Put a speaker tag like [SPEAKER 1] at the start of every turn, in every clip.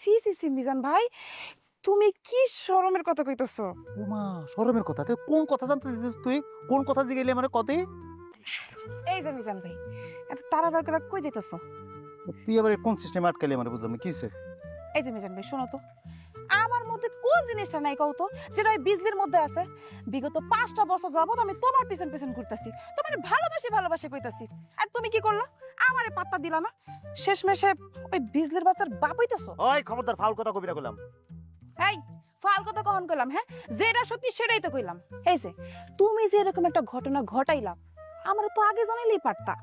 [SPEAKER 1] C C C Mizan ভাই, তুমি কি শরমের কথা কইতেছো?
[SPEAKER 2] ওমা শরমের কথা, তুই কোন কথা জানতে দিছিস? তুই কোন কথা জিগাইলে মানে কতে?
[SPEAKER 1] এই যে মিজান ভাই, এত তাড়াতাড়ি করে কই যাইতেছো?
[SPEAKER 2] তুই আবার কোন সিস্টেমে আটকাইলে মানে বুঝলাম না কি হইছে?
[SPEAKER 1] এই যে মিজান ভাই শোনো তো, আমার মধ্যে কোন জিনিসটা নাই কও তো, যেটা ওই বিজলির মধ্যে আছে? বিগত 5টা বছর যাবত আমি তোমার পিছন পিছন ঘুরতেছি, তোমার ভালোবাসি ভালোবাসি কইতাছি, আর তুমি কি করলা? আমারে পাত্তা দিলা না, শেষমেশে ওই বিজলির বাচ্চার বাপ হইতাছো।
[SPEAKER 2] ওই খবরদার ফাউল কথা কবি না কইলাম।
[SPEAKER 1] এই ফাল কথা কখন কইলাম? হ্যাঁ, যেটা সত্যি সেটাই তো কইলাম। এই যে তুমি যে এরকম একটা ঘটনা ঘটাইলা, আমারে তো আগে জানাইলেই পারতা।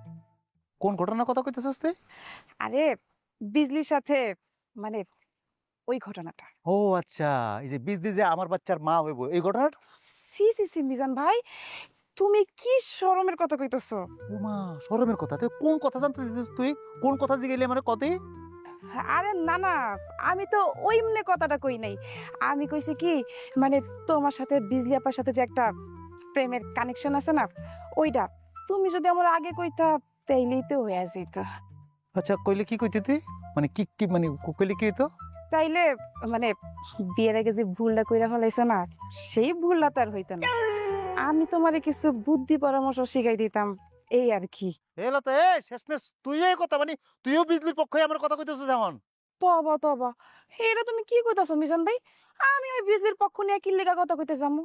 [SPEAKER 2] কোন ঘটনার কথা কইতেছিস তুই?
[SPEAKER 1] আরে বিজলির সাথে মানে ওই ঘটনাটা।
[SPEAKER 2] ও আচ্ছা, এই যে বিজলি যে আমার বাচ্চার মা হইব এই ঘটনাটা?
[SPEAKER 1] সি সি সি মিজান ভাই, তুমি কি শরমের কথা কইতেছো?
[SPEAKER 2] ওমা শরমের কথা, তুই কোন কথা জানতে দিছিস? তুই কোন কথা জিগাইলে মানে কতে?
[SPEAKER 1] আরে না না, আমি তো ওই মনে কথাটা কই নাই। আমি কইছি কি, মানে তোমার সাথে বিজলি আপার সাথে যে একটা প্রেমের কানেকশন আছে না, ওইটা তুমি যদি আমার আগে কইতা তাইলেই তো হয়ে যেত।
[SPEAKER 2] আচ্ছা কইলে কি কইতে তুই? মানে কি কি মানে কইলে কি হইতো?
[SPEAKER 1] তাইলে মানে বিয়ের আগে যে ভুলটা কইরা ফেলাইছো না, সেই ভুলটা তার হইতো না। আমি তোমারে কিছু বুদ্ধি পরামর্শ শিখাই দিতাম, এই আর কি।
[SPEAKER 2] এলো তো এ শেষমেশ তুই এই কথা মানে তুইও বিজলির পক্ষে আমার কথা কইতেছিস এখন?
[SPEAKER 1] তবা তবা, এটা তুমি কি কইতাছো মিজান ভাই? আমি ওই বিজলির পক্ষ নিয়ে কি লেগা কথা কইতে যাবো?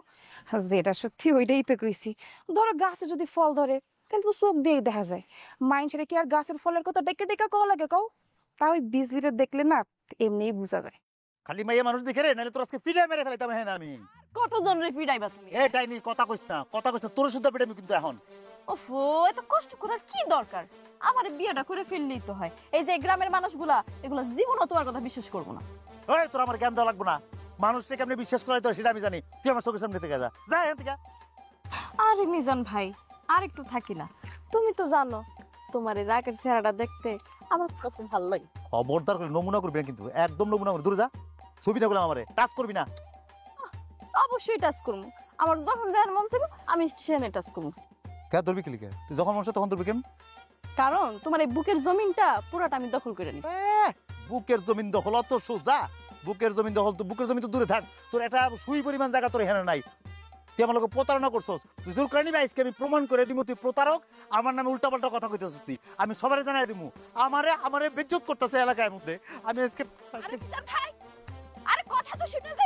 [SPEAKER 1] যেটা সত্যি ওইটাই তো কইছি। ধরো গাছে যদি ফল ধরে, তাহলে তো চোখ দিয়েই দেখা যায়। মাইন্ডসেটে কি আর গাছের ফলের কথা ডেকে ডেকে কওয়া লাগে কও? তা ওই বিজলিরে দেখলে না এমনিই বোঝা যায়।
[SPEAKER 2] খালি মাইয়া মানুষ দেখে রে, নাহলে তোর আজকে ফিরে মেরে ফেলাইতাম হ্যাঁ আমি।
[SPEAKER 3] কতজন রে পিড়াইবা তুমি?
[SPEAKER 2] এই টাইনি কথা কইছ না, কথা কইছ না, তোর শুদ্ধ পেটে আমি কিন্তু এখন।
[SPEAKER 3] ওফো, এত কষ্ট করার কি দরকার? আমার বিয়েটা করে ফেললেই তো হয়। এই যে গ্রামের মানুষগুলা, এগুলা জীবনও তোমার কথা বিশ্বাস করবো না।
[SPEAKER 2] ওই তোর আমার জ্ঞান দেওয়া লাগবো না, মানুষকে কেমনে বিশ্বাস করাই তো সেটা আমি জানি। তুই আমার চোখের সামনে থেকে যা, যা এখান থেকে।
[SPEAKER 3] আরে মিজান ভাই, আর একটু থাকি না। তুমি তো জানো তোমার এই রাগের চেহারাটা দেখতে আমার কত ভালো লাগে।
[SPEAKER 2] খবরদার করে নমুনা করবি না কিন্তু, একদম নমুনা করবি, দূরে যা। ছবিটা গুলো আমারে টাচ করবি না।
[SPEAKER 3] অবশ্যই টাচ করবো, আমার যখন দেখার মন চাইবো আমি সেখানে টাচ করবো।
[SPEAKER 2] কে ধরবি কি লিখে? তুই যখন মনসা তখন ধরবি কেন?
[SPEAKER 3] কারণ তোমার এই বুকের জমিনটা পুরোটা আমি দখল করে নিই।
[SPEAKER 2] বুকের জমিন দখল অত সোজা? বুকের জমিন দখল তো, বুকের জমিন তো দূরে থাক, তোর একটা সুই পরিমাণ জায়গা তোর এখানে নাই। তুই আমার লোক প্রতারণা করছস, তুই জোর করে নিবি, আজকে আমি প্রমাণ করে দিব তুই প্রতারক। আমার নামে উল্টাপাল্টা কথা কইতেছিস তুই, আমি সবারে জানাই দিমু। আমারে আমারে বেজ্জত করতেছে এলাকার মধ্যে। আমি আজকে
[SPEAKER 3] আরে মিজান ভাই, আরে কথা তো শুনে যে